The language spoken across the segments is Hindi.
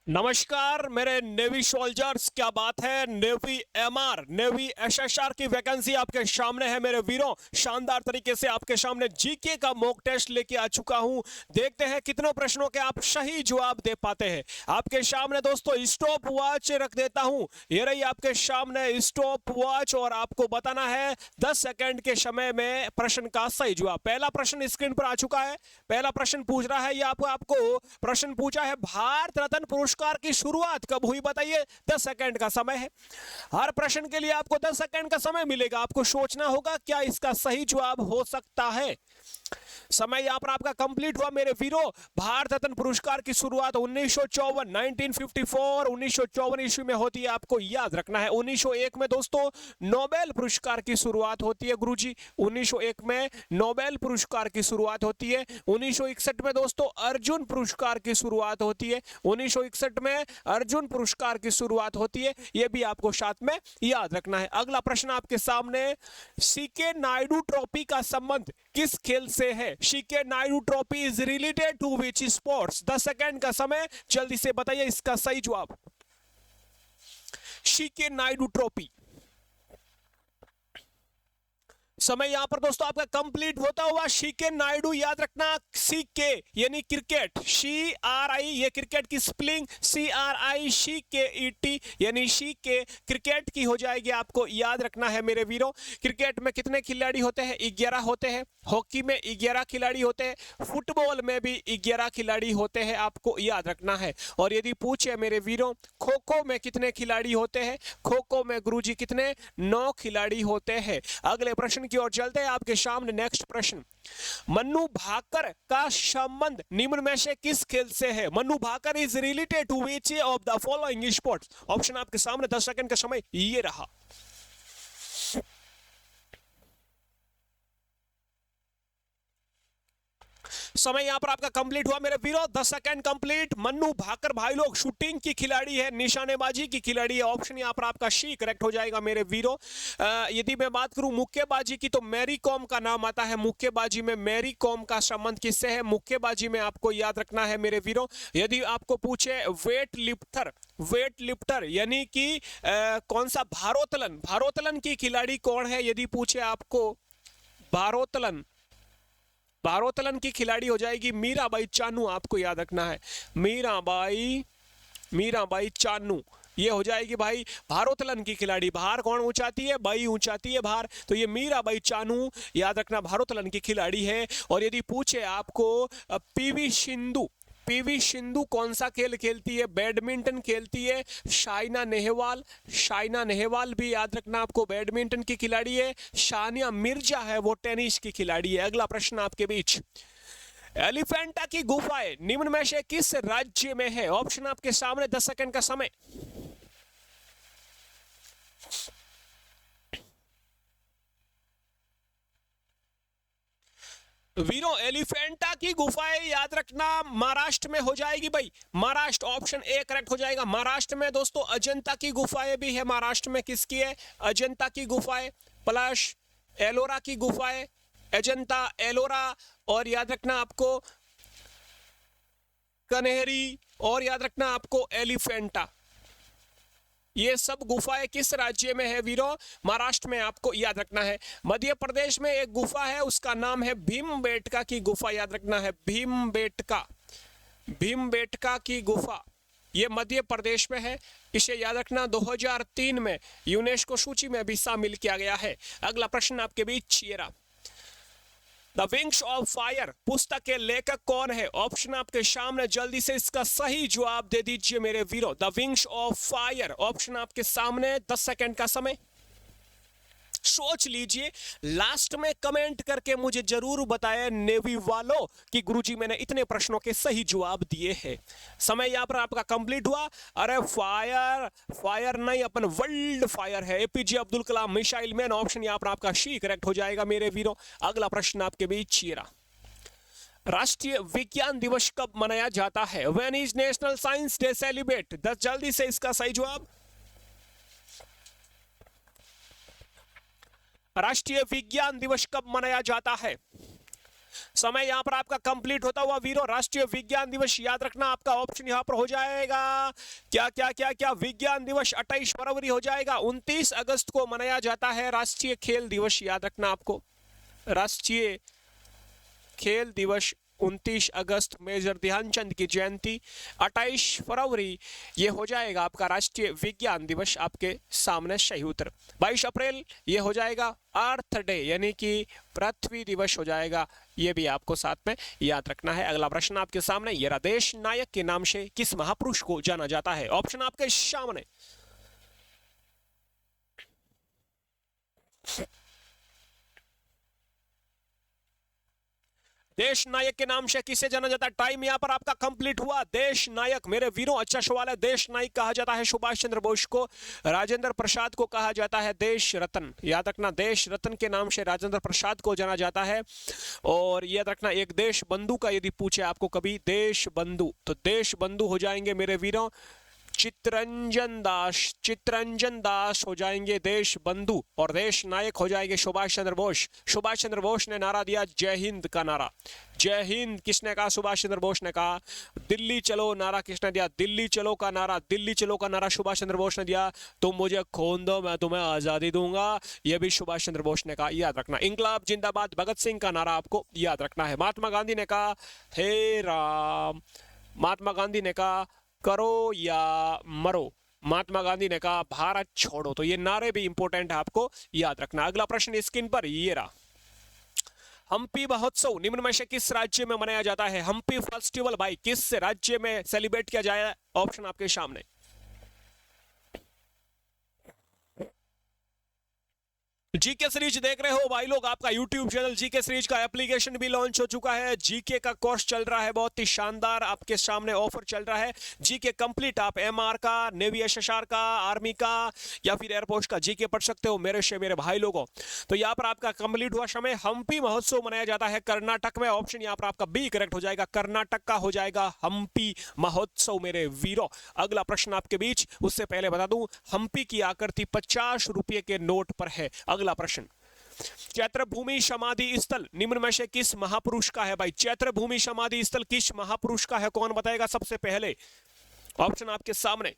नमस्कार मेरे नेवी सोल्जर्स, क्या बात है। नेवी एमआर, नेवी एसएसआर की वैकेंसी आपके सामने है मेरे वीरों। शानदार तरीके से आपके सामने जीके का मॉक टेस्ट लेके आ चुका हूं। देखते हैं कितनों प्रश्नों के आप सही जवाब दे पाते हैं। आपके सामने दोस्तों स्टॉप वॉच रख देता हूं। ये रही आपके सामने स्टॉप वॉच और आपको बताना है 10 सेकंड के समय में प्रश्न का सही जवाब। पहला प्रश्न स्क्रीन पर आ चुका है। पहला प्रश्न पूछ रहा है, ये आपको प्रश्न पूछा है, भारत रत्न पुरस्कार की शुरुआत कब हुई बताइए। 10 सेकंड का समय है। हर प्रश्न के लिए आपको 10 सेकंड का समय मिलेगा। आपको सोचना होगा क्या इसका सही जवाब हो सकता है। समय यहां पर आपका कंप्लीट हुआ मेरे वीरों। भारत रत्न पुरस्कार की शुरुआत 1954 1954 1954 ईस्वी में होती है, आपको याद रखना है। 1901 में दोस्तों नोबेल पुरस्कार की शुरुआत होती है गुरुजी। 1901 में नोबेल पुरस्कार की शुरुआत होती है। 1961 में दोस्तों अर्जुन पुरस्कार की शुरुआत होती है। 1961 में अर्जुन पुरस्कार की शुरुआत होती है, यह भी आपको साथ में याद रखना है। अगला प्रश्न आपके सामने, सीके नायडू ट्रॉफी का संबंध किस खेल से है। CK Naidu trophy is related to which sports. 10 second का समय, जल्दी से बताइए इसका सही जवाब। सीके नायडू ट्रॉफी, समय यहां पर दोस्तों आपका कंप्लीट होता हुआ। सीके नायडू, याद रखना, सीके यानी क्रिकेट, CRI, ये क्रिकेट की स्पेलिंग CRICKET यानी सीके क्रिकेट की हो जाएगी, आपको याद रखना है मेरे वीरों। क्रिकेट में कितने खिलाड़ी होते हैं? 11 होते हैं। हॉकी में 11 खिलाड़ी होते हैं। फुटबॉल में भी 11 खिलाड़ी होते हैं, आपको याद रखना है। और यदि पूछे मेरे वीरों खो खो में कितने खिलाड़ी होते हैं, खो खो में गुरुजी कितने? 9 खिलाड़ी होते हैं। अगले प्रश्न की ओर चलते हैं आपके सामने। नेक्स्ट प्रश्न, मन्नू भाकर का संबंध निम्न में से किस खेल से है। Mannu Bhaker is related to which of the following sports. Option आपके सामने, 10 सेकंड का समय ये रहा। समय यहां पर आपका कंप्लीट हुआ मेरे वीरों। 10 सेकंड कंप्लीट। मन्नू भाकर भाई लोग शूटिंग की खिलाड़ी है, निशानेबाजी की खिलाड़ी है। ऑप्शन यहां पर आपका सी करेक्ट हो जाएगा मेरे वीरों। यदि मैं बात करूं मुक्केबाजी की तो मैरी कॉम का नाम आता है। मुक्केबाजी में मैरी कॉम का संबंध किससे है? मुक्केबाजी में आपको याद रखना है मेरे वीरों। यदि आपको पूछे वेट लिफ्टर, वेट लिफ्टर यानी कि कौन सा भारोत्तोलन, भारोत्तोलन की खिलाड़ी कौन है यदि पूछे आपको? भारोत्तोलन, भारोत्तोलन की खिलाड़ी हो जाएगी मीराबाई चानू, आपको याद रखना है। मीराबाई, मीराबाई चानू ये हो जाएगी भाई भारोत्तोलन की खिलाड़ी। भार कौन ऊंचाती है? बाई ऊंचाती है भार, तो ये मीराबाई चानू याद रखना भारोत्तोलन की खिलाड़ी है। और यदि पूछे आपको पीवी सिंधु, पीवी सिंधु कौन सा खेल खेलती है? बैडमिंटन खेलती है। साइना नेहवाल, साइना नेहवाल भी याद रखना आपको बैडमिंटन की खिलाड़ी है। सानिया मिर्जा है वो टेनिस की खिलाड़ी है। अगला प्रश्न आपके बीच, एलिफेंटा की गुफाएं निम्न में से किस राज्य में है? ऑप्शन आपके सामने, 10 सेकंड का समय। वीरो एलिफेंटा की गुफाएं याद रखना महाराष्ट्र में हो जाएगी भाई। महाराष्ट्र, ऑप्शन ए करेक्ट हो जाएगा। महाराष्ट्र में दोस्तों अजंता की गुफाएं भी है। महाराष्ट्र में किसकी है? अजंता की गुफाएं प्लस एलोरा की गुफाएं, अजंता, एलोरा, और याद रखना आपको कन्हेरी, और याद रखना आपको एलिफेंटा। ये सब गुफाएं किस राज्य में है वीरों? महाराष्ट्र में, आपको याद रखना है। मध्य प्रदेश में एक गुफा है, उसका नाम है भीमबेटका की गुफा, याद रखना है भीमबेटका, भीमबेटका की गुफा, ये मध्य प्रदेश में है। इसे याद रखना 2003 में यूनेस्को सूची में भी शामिल किया गया है। अगला प्रश्न आपके बीच ये रहा, द विंग्स ऑफ फायर पुस्तक के लेखक कौन है? ऑप्शन आपके सामने, जल्दी से इसका सही जवाब दे दीजिए मेरे वीरों। The wings of fire, option आपके सामने, 10 सेकंड का समय, सोच लीजिए। लास्ट में कमेंट करके मुझे जरूर बताएं नेवी वालों कि गुरुजी मैंने इतने प्रश्नों के सही जवाब दिए हैं। समय यहां पर आपका कंप्लीट हुआ। अरे फायर, फायर नहीं, अपन वर्ल्ड फायर है। APJ Abdul Kalam missile man, option यहां पर आपका सी करेक्ट हो जाएगा मेरे वीरों। अगला प्रश्न आपके बीच ये रहा, राष्ट्रीय विज्ञान दिवस कब मनाया जाता है? When is national science day celebrate? 10 जल्दी से इसका सही जवाब। राष्ट्रीय विज्ञान दिवस कब मनाया जाता है? समय यहाँ पर आपका कंप्लीट होता हुआ वीरों, राष्ट्रीय विज्ञान दिवस याद रखना आपका ऑप्शन यहाँ पर हो जाएगा क्या क्या क्या क्या, विज्ञान दिवस 28 फरवरी हो जाएगा। 29 अगस्त को मनाया जाता है राष्ट्रीय खेल दिवस, याद रखना आपको, राष्ट्रीय खेल दिवस 29 अगस्त मेजर ध्यानचंद की जयंती, 28 फरवरी ये हो जाएगा आपका राष्ट्रीय विज्ञान दिवस, आपके सामने सही उत्तर। 22 अप्रैल ये हो जाएगा अर्थ डे यानी कि पृथ्वी दिवस हो जाएगा, ये भी आपको साथ में याद रखना है। अगला प्रश्न आपके सामने, ये देश नायक के नाम से किस महापुरुष को जाना जाता है? ऑप्शन आपके सामने, देश नायक के नाम से किसे जाना जाता है? टाइम यहां पर आपका कंप्लीट हुआ। देश नायक मेरे वीरों, अच्छा सवाल है। देश नायक कहा जाता है सुभाष चंद्र बोस को, राजेंद्र प्रसाद को कहा जाता है देश रत्न, याद रखना देश रत्न के नाम से राजेंद्र प्रसाद को जाना जाता है। और याद रखना एक देश बंधु का यदि पूछे आपको कभी देश बंधु, तो देश बंधु हो जाएंगे मेरे वीरों चित्तरंजन दास हो जाएंगे देश बंधु, और देश नायक हो जाएंगे सुभाष चंद्र बोस। सुभाष चंद्र बोस ने नारा दिया जय हिंद का नारा, जय हिंद किसने कहा? सुभाष चंद्र बोस ने कहा। दिल्ली चलो नारा किसने दिया? दिल्ली चलो का नारा, दिल्ली चलो का नारा सुभाष चंद्र बोस ने दिया। तुम मुझे खून दो मैं तुम्हें आजादी दूंगा, यह भी सुभाष चंद्र बोस ने कहा, याद रखना। इंकलाब जिंदाबाद भगत सिंह का नारा आपको याद रखना है। महात्मा गांधी ने कहा हे राम, महात्मा गांधी ने कहा करो या मरो, महात्मा गांधी ने कहा भारत छोड़ो, तो ये नारे भी इंपॉर्टेंट है, आपको याद रखना। अगला प्रश्न स्क्रीन पर ये रहा, हम्पी महोत्सव निम्न में से किस राज्य में मनाया जाता है? हम्पी फेस्टिवल भाई किस राज्य में सेलिब्रेट किया जाए? ऑप्शन आपके सामने, जीके सीरीज देख रहे हो भाई लोग, आपका यूट्यूब चैनल जीके सीरीज का एप्लीकेशन भी लॉन्च हो चुका है। जीके का कोर्स चल रहा है, बहुत ही शानदार आपके सामने ऑफर चल रहा है। जीके कंप्लीट आप एमआर का, नेवी एसएसआर का, आर्मी का या फिर एयरफोर्स का जीके पढ़ सकते हो मेरे से मेरे भाई लोगों। तो यहाँ पर आपका कंप्लीट हुआ समय, हम्पी महोत्सव मनाया जाता है कर्नाटक में, ऑप्शन यहाँ पर आपका बी करेक्ट हो जाएगा, कर्नाटक का हो जाएगा हम्पी महोत्सव मेरे वीरों। अगला प्रश्न आपके बीच, उससे पहले बता दूं हम्पी की आकृति 50 रुपये के नोट पर है। अगला प्रश्न, चैत्रभूमि समाधि स्थल निम्न में से किस महापुरुष का है भाई? चैत्रभूमि समाधि स्थल किस महापुरुष का है, कौन बताएगा सबसे पहले? ऑप्शन आपके सामने,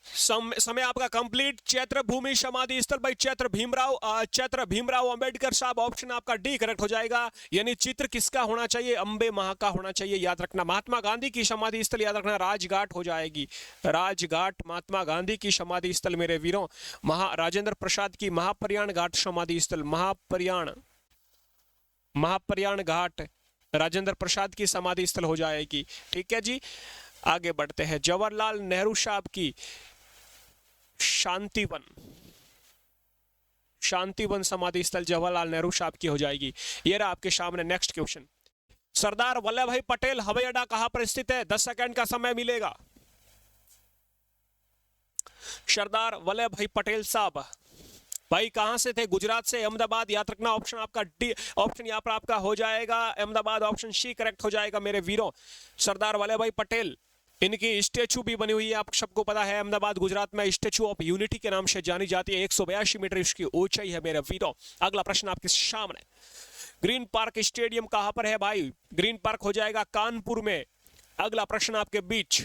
समय आपका कंप्लीट। चैत्रभूमि समाधि स्थल भाई चैत्र भीमराव अंबेडकर साहब, ऑप्शन आपका डी करेक्ट हो जाएगा। यानी चित्र किसका होना चाहिए? अंबे महा का होना चाहिए, याद रखना। महात्मा गांधी की समाधि स्थल याद रखना राजघाट हो जाएगी, राजघाट महात्मा गांधी की समाधि स्थल मेरे वीरों। राजेंद्र प्रसाद की महाप्रयाण घाट समाधि स्थल, महाप्रयाण घाट राजेंद्र प्रसाद की समाधि स्थल हो जाएगी। ठीक है जी, आगे बढ़ते हैं। जवाहरलाल नेहरू साहब की शांतिवन समाधि स्थल जवाहरलाल नेहरू साहब की हो जाएगी। ये रहा आपके सामने नेक्स्ट क्वेश्चन, सरदार वल्लभ भाई पटेल हवाई अड्डा कहां पर स्थित है? 10 सेकंड का समय मिलेगा। सरदार वल्लभ भाई पटेल साहब भाई कहां से थे? गुजरात से, अहमदाबाद, याद रखना। ऑप्शन आपका डी, ऑप्शन यहां पर आपका हो जाएगा अहमदाबाद, ऑप्शन सी करेक्ट हो जाएगा मेरे वीरों। सरदार वल्लभ भाई पटेल, इनकी स्टेचू भी बनी हुई है, आप सबको पता है, अहमदाबाद गुजरात में स्टेचू ऑफ यूनिटी के नाम से जानी जाती है। 182 मीटर इसकी ऊंचाई है मेरे वीरों। अगला प्रश्न आपके सामने, ग्रीन पार्क स्टेडियम कहां पर है भाई? ग्रीन पार्क हो जाएगा कानपुर में। अगला प्रश्न आपके बीच,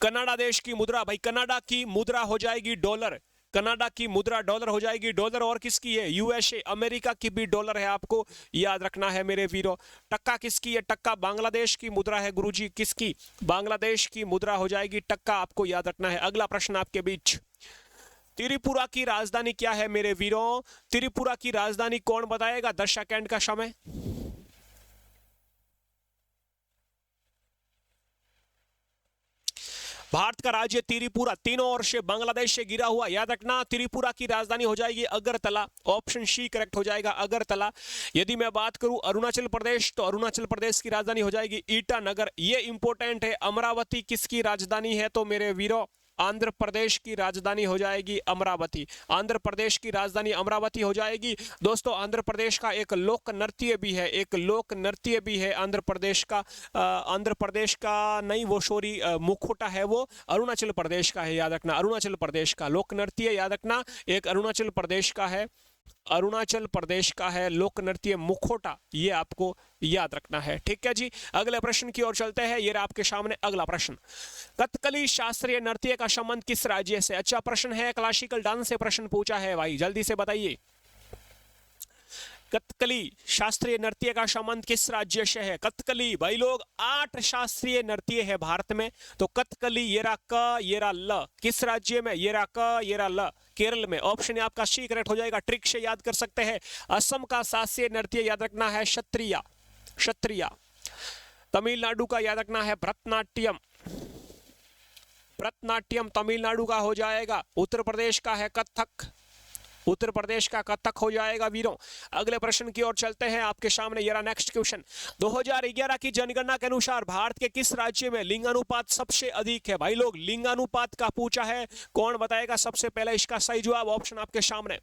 कनाडा देश की मुद्रा भाई, कनाडा की मुद्रा हो जाएगी डॉलर, कनाडा की मुद्रा डॉलर हो जाएगी। डॉलर और किसकी है? यूएसए अमेरिका की भी डॉलर है, आपको याद रखना है मेरे वीरों। टक्का किसकी है? टक्का बांग्लादेश की मुद्रा है गुरुजी, किसकी? बांग्लादेश की मुद्रा हो जाएगी टक्का, आपको याद रखना है। अगला प्रश्न आपके बीच, त्रिपुरा की राजधानी क्या है मेरे वीरों? त्रिपुरा की राजधानी कौन बताएगा? 10 सेकंड का समय। भारत का राज्य त्रिपुरा, तीनों ओर से बांग्लादेश से घिरा हुआ, याद रखना। त्रिपुरा की राजधानी हो जाएगी अगरतला, ऑप्शन सी करेक्ट हो जाएगा अगरतला। यदि मैं बात करूं अरुणाचल प्रदेश, तो अरुणाचल प्रदेश की राजधानी हो जाएगी ईटानगर, ये इंपॉर्टेंट है। अमरावती किसकी राजधानी है? तो मेरे वीरों आंध्र प्रदेश की राजधानी हो जाएगी अमरावती। आंध्र प्रदेश की राजधानी अमरावती हो जाएगी। दोस्तों आंध्र प्रदेश का एक लोक नृत्य भी है, एक लोक नृत्य भी है आंध्र प्रदेश का। आंध्र प्रदेश का नहीं, वो सॉरी मुखोटा है, वो अरुणाचल प्रदेश का है, याद रखना। अरुणाचल प्रदेश का लोक नृत्य याद रखना, एक अरुणाचल प्रदेश का है, अरुणाचल प्रदेश का है लोक नृत्य मुखोटा, ये आपको याद रखना है। ठीक है जी, अगले प्रश्न की ओर चलते हैं। ये आपके सामने अगला प्रश्न, कथकली शास्त्रीय नृत्य का संबंध किस राज्य से? अच्छा प्रश्न है, क्लासिकल डांस से प्रश्न पूछा है भाई, जल्दी से बताइए। कथकली शास्त्रीय नृत्य का संबंध किस राज्य से है? कथकली भाई लोग 8 शास्त्रीय नृत्य है भारत में, तो कथकली येरा क येरा ल किस राज्य में? येरा क येरा ल केरल में। ऑप्शन आपका सी करेक्ट हो जाएगा, ट्रिक से याद कर सकते हैं। असम का शास्त्रीय नृत्य याद रखना है क्षत्रिया, क्षत्रिया। तमिलनाडु का याद रखना है भरतनाट्यम, भरतनाट्यम तमिलनाडु का हो जाएगा। उत्तर प्रदेश का है कथक, उत्तर प्रदेश का कथक हो जाएगा वीरों। अगले प्रश्न की ओर चलते हैं, आपके सामने ये रहा नेक्स्ट क्वेश्चन। 2011 की जनगणना के अनुसार भारत के किस राज्य में लिंगानुपात सबसे अधिक है? भाई लोग लिंगानुपात का पूछा है, कौन बताएगा सबसे पहले इसका सही जवाब? ऑप्शन आपके सामने,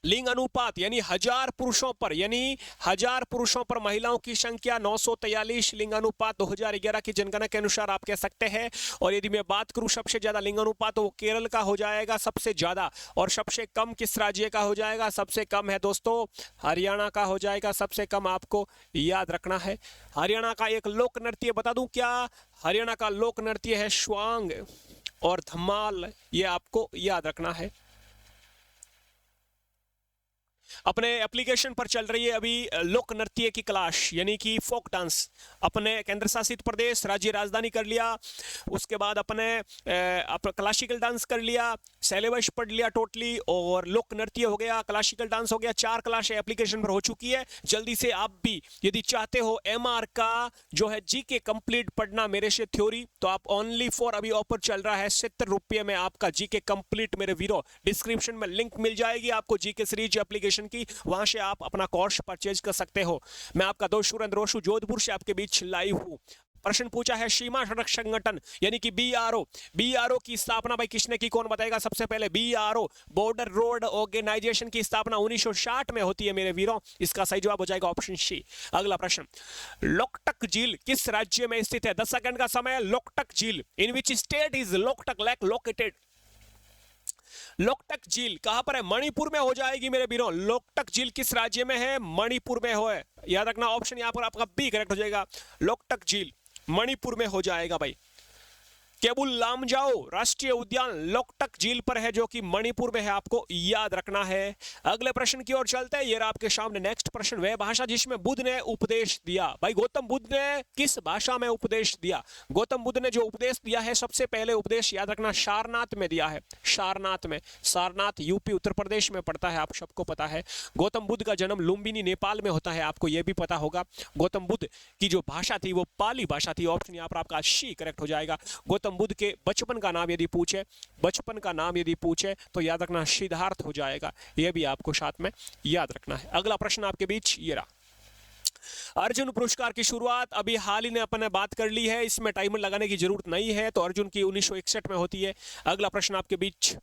लिंग अनुपात यानी 1000 पुरुषों पर, यानी 1000 पुरुषों पर महिलाओं की संख्या 943 लिंग अनुपात 2011 की जनगणना के अनुसार आप कह सकते हैं। और यदि मैं बात करूं सबसे ज्यादा लिंग अनुपात, तो वो केरल का हो जाएगा सबसे ज्यादा। और सबसे कम किस राज्य का हो जाएगा? सबसे कम है दोस्तों हरियाणा का हो जाएगा, सबसे कम आपको याद रखना है। हरियाणा का एक लोक नृत्य बता दूं क्या? हरियाणा का लोक नृत्य है स्वांग और धमाल, ये आपको याद रखना है। अपने एप्लीकेशन पर चल रही है अभी लोक नृत्य की क्लास, यानी कि फोक डांस। अपने केंद्र शासित प्रदेश राज्य राजधानी कर लिया, उसके बाद अपने क्लासिकल डांस कर लिया, सिलेबस पढ़ लिया टोटली, और लोक नृत्य हो गया, क्लासिकल डांस हो गया। 4 क्लास एप्लीकेशन पर हो चुकी है। जल्दी से आप भी यदि चाहते हो एमआर का जो है जीके कंप्लीट पढ़ना मेरे से थ्योरी, तो आप ओनली फॉर अभी ऑफर चल रहा है 70 रुपये में आपका जीके कंप्लीट मेरे वीरो। डिस्क्रिप्शन में लिंक मिल जाएगी आपको जीके सीरीज एप्लीकेशन की, वहां से आप अपना कोर्स परचेज कर सकते हो। मैं आपका दोस्त सुरेंद्र रोशु जोधपुर से आपके बीच लाइव हूं। प्रश्न पूछा है सीमा सड़क संगठन यानी कि बीआरओ, बीआरओ की स्थापना भाई किसने की, कौन बताएगा सबसे पहले? बीआरओ बॉर्डर रोड ऑर्गेनाइजेशन की स्थापना 1960 में होती है मेरे वीरों। इसका सही जवाब हो जाएगा ऑप्शन सी। अगला प्रश्न, लोकटक झील किस राज्य में स्थित है? 10 सेकंड का समय। लोकटक झील, in which state is Loktak lake located? Loktak झील कहां पर है? मणिपुर में हो जाएगी मेरे वीरों। लोकटक झील किस राज्य में है? मणिपुर में है, याद रखना। ऑप्शन यहां पर आपका बी करेक्ट हो जाएगा, लोकटक झील मणिपुर में हो जाएगा भाई। केबुल लामजाओ राष्ट्रीय उद्यान लोकटक झील पर है, जो कि मणिपुर में है, आपको याद रखना है। अगले प्रश्न की ओर चलते हैं। ये आपके सामने नेक्स्ट प्रश्न, वह भाषा जिसमें बुद्ध ने उपदेश दिया। भाई गौतम बुद्ध ने किस भाषा में उपदेश दिया? गौतम बुद्ध ने जो उपदेश दिया है, सबसे पहले उपदेश याद रखना सारनाथ में दिया है। सारनाथ में, सारनाथ यूपी उत्तर प्रदेश में पड़ता है, आप सबको पता है। गौतम बुद्ध का जन्म लुम्बिनी नेपाल में होता है, आपको यह भी पता होगा। गौतम बुद्ध की जो भाषा थी वो पाली भाषा थी। ऑप्शन यहाँ पर आपका सी करेक्ट हो जाएगा। गौतम बुद्ध के बचपन का नाम यदि पूछे, बचपन का नाम यदि पूछे तो याद रखना सिद्धार्थ हो जाएगा, यह भी आपको साथ में याद रखना है। अगला प्रश्न आपके बीच ये रहा। अर्जुन पुरस्कार की शुरुआत अभी हाल ही ने अपन ने बात कर ली है, इसमें टाइमर लगाने की जरूरत नहीं है, तो अर्जुन की 1961 में होती है। अगला प्रश्न आपके बीच,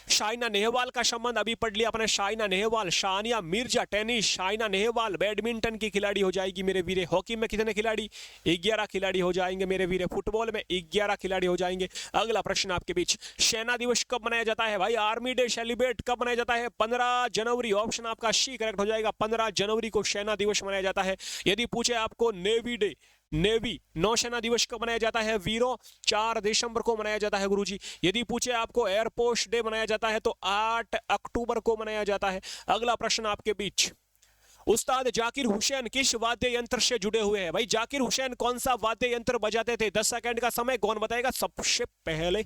साइना नेहवाल का संबंध अभी पढ़ लिया अपने। साइना नेहवाल, सानिया मिर्जा टेनिस, साइना नेहवाल बैडमिंटन की खिलाड़ी हो जाएगी मेरे वीरे। हॉकी में कितने खिलाड़ी? 11 खिलाड़ी हो जाएंगे मेरे वीरे। फुटबॉल में 11 खिलाड़ी हो जाएंगे। अगला प्रश्न आपके बीच, सेना दिवस कब मनाया जाता है? भाई आर्मी डे सेलिब्रेट कब मनाया जाता है? 15 जनवरी। ऑप्शन आपका सी करेक्ट हो जाएगा, 15 जनवरी को सेना दिवस मनाया जाता है। यदि पूछे आपको नेवी डे, नेवी नौसेना दिवस कब मनाया जाता है वीरों? 4 दिसंबर को मनाया जाता है गुरुजी। यदि पूछे आपको एयरफोर्स डे मनाया जाता है तो 8 अक्टूबर को मनाया जाता है। अगला प्रश्न आपके बीच, उस्ताद जाकिर हुसैन किस वाद्य यंत्र से जुड़े हुए हैं? भाई जाकिर हुसैन कौन सा वाद्य यंत्र बजाते थे? 10 सेकंड का समय, कौन बताएगा सबसे पहले?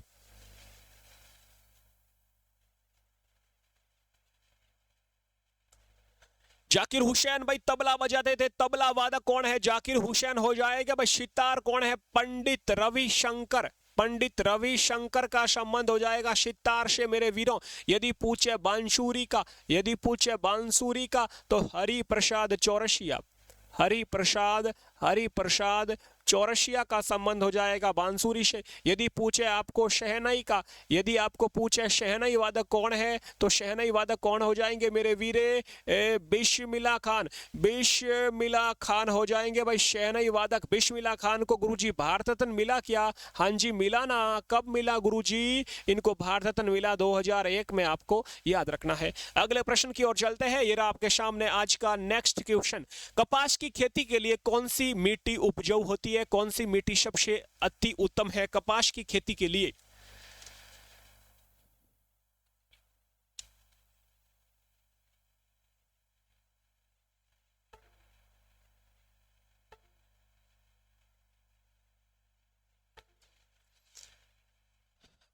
जाकिर हुसैन भाई तबला बजाते थे। तबला वादक कौन है? जाकिर हुसैन हो जाएगा भाई। सितार कौन है? पंडित रविशंकर। पंडित रविशंकर का संबंध हो जाएगा सितार से मेरे वीरों। यदि पूछे बांसुरी का, यदि पूछे बांसुरी का तो हरि प्रसाद चौरसिया, हरि प्रसाद चौरसिया का संबंध हो जाएगा बांसुरी से। यदि पूछे आपको शहनाई का, यदि आपको पूछे शहनाई वादक कौन है तो शहनाई वादक कौन हो जाएंगे मेरे वीरे? बिस्मिल्लाह खान, बिस्मिल्लाह खान हो जाएंगे भाई शहनाई वादक। बिस्मिल्लाह खान को गुरुजी भारत रत्न मिला क्या? हाँ जी मिला ना। कब मिला गुरुजी? इनको भारत रत्न मिला 2001 में, आपको याद रखना है। अगले प्रश्न की ओर चलते हैं। ये रहा आपके सामने आज का नेक्स्ट क्वेश्चन। कपास की खेती के लिए कौन सी मिट्टी उपजाऊ होती है? कौन सी मिट्टी सबसे अति उत्तम है कपास की खेती के लिए?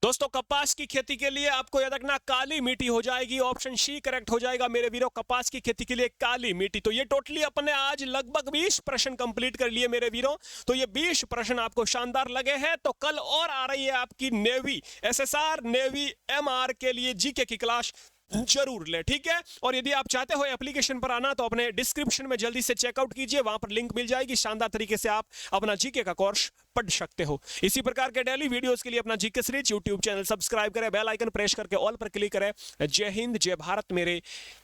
दोस्तों कपास की खेती के लिए आपको याद रखना काली मिट्टी हो जाएगी। ऑप्शन सी करेक्ट हो जाएगा मेरे वीरों, कपास की खेती के लिए काली मिट्टी। तो ये टोटली अपने आज लगभग 20 प्रश्न कंप्लीट कर लिए मेरे वीरों। तो ये 20 प्रश्न आपको शानदार लगे हैं तो कल और आ रही है आपकी नेवी एसएसआर, नेवी एमआर के लिए जीके की क्लास, जरूर ले, ठीक है। और यदि आप चाहते हो एप्लीकेशन पर आना तो अपने डिस्क्रिप्शन में जल्दी से चेकआउट कीजिए, वहां पर लिंक मिल जाएगी। शानदार तरीके से आप अपना जीके का कोर्स पढ़ सकते हो। इसी प्रकार के डेली वीडियोस के लिए अपना GK series YouTube channel subscribe करें, बेल आइकन प्रेस करके ऑल पर क्लिक करें। जय हिंद, जय भारत मेरे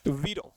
वीरों।